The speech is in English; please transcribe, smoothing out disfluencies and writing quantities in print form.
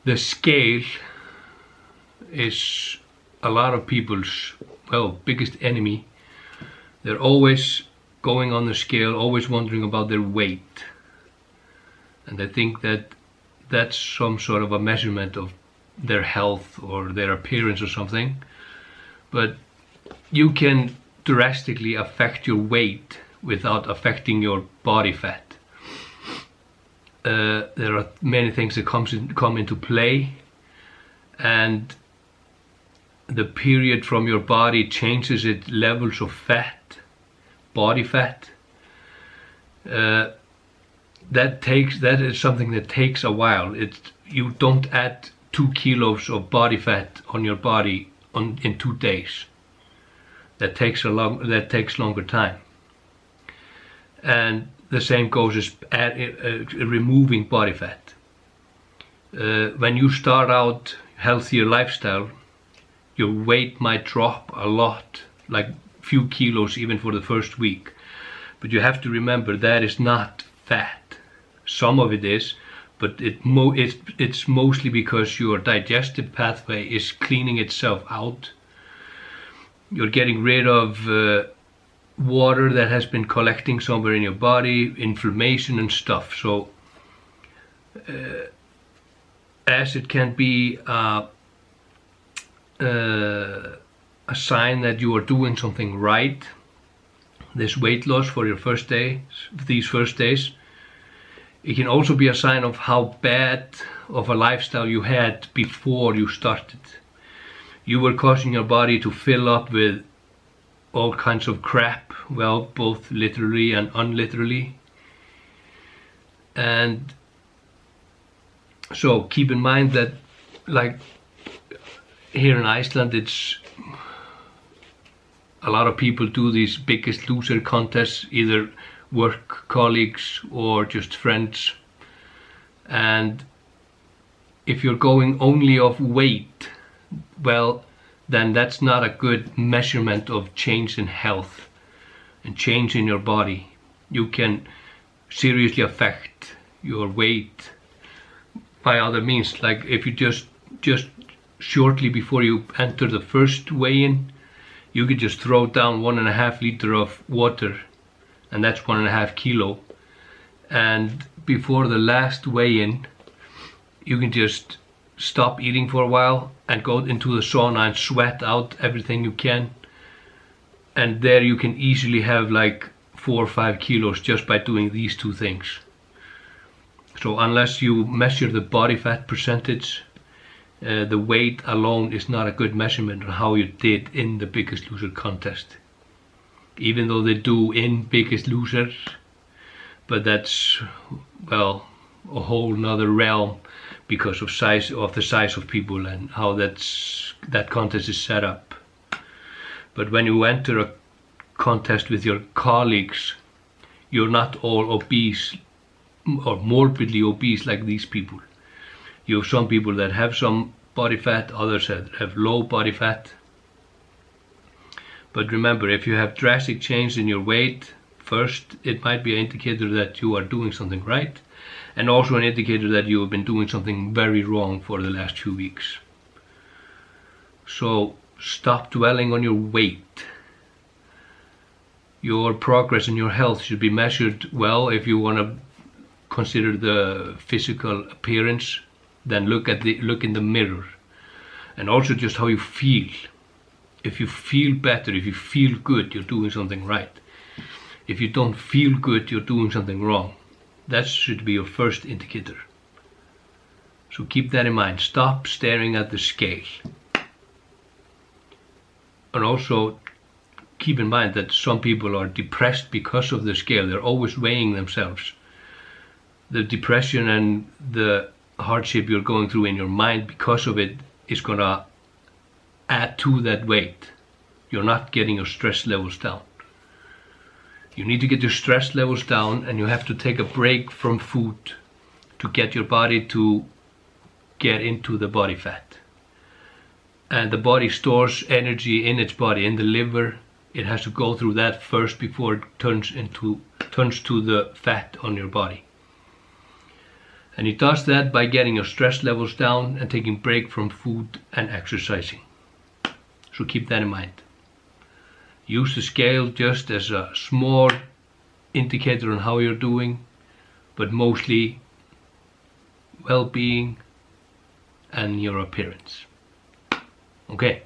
The scale is a lot of people's, well, biggest enemy. They're always going on the scale, always wondering about their weight. And they think that that's some sort of a measurement of their health or their appearance or something. But you can drastically affect your weight without affecting your body fat. There are many things that come into play, and the period from your body changes its levels of fat, body fat. That is something that takes a while. You don't add 2 kilos of body fat on your body in 2 days. That takes longer time. And the same goes as removing body fat. When you start out healthier lifestyle, your weight might drop a lot, like few kilos even for the first week. But you have to remember that is not fat. Some of it is, but it's mostly because your digestive pathway is cleaning itself out. You're getting rid of water that has been collecting somewhere in your body, inflammation and stuff. So as it can be a sign that you are doing something right, this weight loss for your these first days, it can also be a sign of how bad of a lifestyle you had before you started. You were causing your body to fill up with all kinds of crap, well, both literally and unliterally. And so keep in mind that, like here in Iceland, it's a lot of people do these Biggest Loser contests, either work colleagues or just friends. And if you're going only off weight, well, then that's not a good measurement of change in health and change in your body. You can seriously affect your weight by other means. Like if you just shortly before you enter the first weigh-in, you could just throw down 1.5 liters of water, and that's 1.5 kilos. And before the last weigh-in, you can just stop eating for a while and go into the sauna and sweat out everything you can. And there you can easily have like 4 or 5 kilos just by doing these two things. So unless you measure the body fat percentage, the weight alone is not a good measurement of how you did in the Biggest Loser contest. Even though they do in Biggest Loser, but that's, well, a whole nother realm because of the size of people and how that contest is set up. But when you enter a contest with your colleagues, you're not all obese or morbidly obese like these people. You have some people that have some body fat, others that have low body fat. But remember, if you have drastic change in your weight, first it might be an indicator that you are doing something right, and also an indicator that you have been doing something very wrong for the last few weeks. So stop dwelling on your weight. Your progress in your health should be measured well. If you want to consider the physical appearance, then look in the mirror, and also just how you feel. If you feel better, if you feel good, you're doing something right. If you don't feel good, you're doing something wrong. That should be your first indicator. So keep that in mind. Stop staring at the scale. And also keep in mind that some people are depressed because of the scale. They're always weighing themselves. The depression and the hardship you're going through in your mind because of it is going to add to that weight. You're not getting your stress levels down. You need to get your stress levels down, and you have to take a break from food to get your body to get into the body fat. And the body stores energy in its body, in the liver. It has to go through that first before it turns to the fat on your body. And he does that by getting your stress levels down and taking break from food and exercising. So keep that in mind. Use the scale just as a small indicator on how you're doing, but mostly well-being and your appearance. Okay.